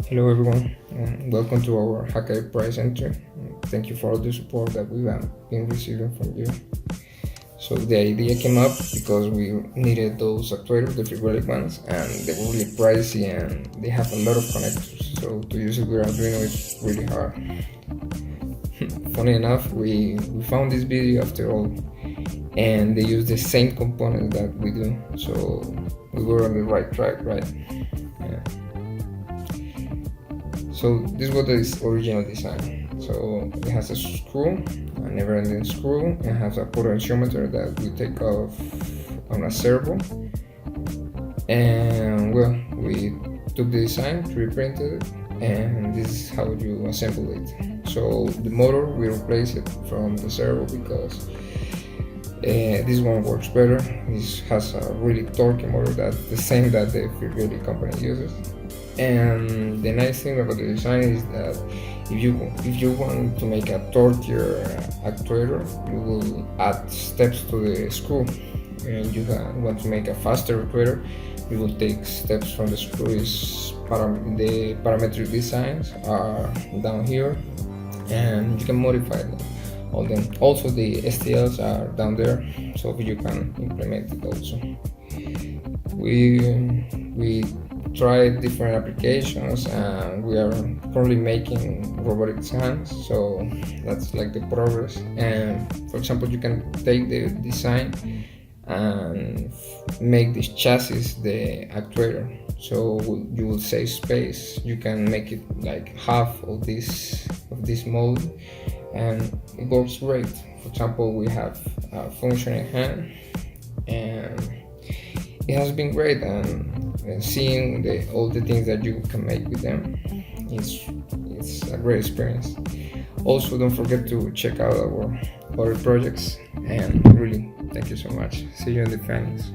Hello everyone, welcome to our Hackaday Prize Entry. Thank you for all the support that we've been receiving from you. So the idea came up because we needed those actuators, the hydraulic ones, and they were really pricey and they have a lot of connectors. So to use it with Arduino is really hard. Funny enough, we found this video after all, and they use the same components that we do. So we were on the right track, right? Yeah. So this was the original design. So it has a screw, a never-ending screw, and has a potentiometer that we take off on a servo. And well, we took the design, 3D printed it, and this is how you assemble it. So the motor, we replace it from the servo because this one works better. This has a really torquey motor that's the same that the Firelli company uses. And the nice thing about the design is that if you want to make a torquier actuator, you will add steps to the screw. And you want to make a faster actuator, you will take steps from the screw. The parametric designs are down here, and you can modify them. All them. Also, the STLs are down there, so you can implement it also. We tried different applications, and we are currently making robotic hands, so that's like the progress. And for example, you can take the design and make this chassis the actuator, so you will save space. You can make it like half of this mold, and it works great. For example, we have a functioning hand, and it has been great, and seeing all the things that you can make with them, it's a great experience. Also, don't forget to check out our other projects, and really thank you so much. See you in the finals.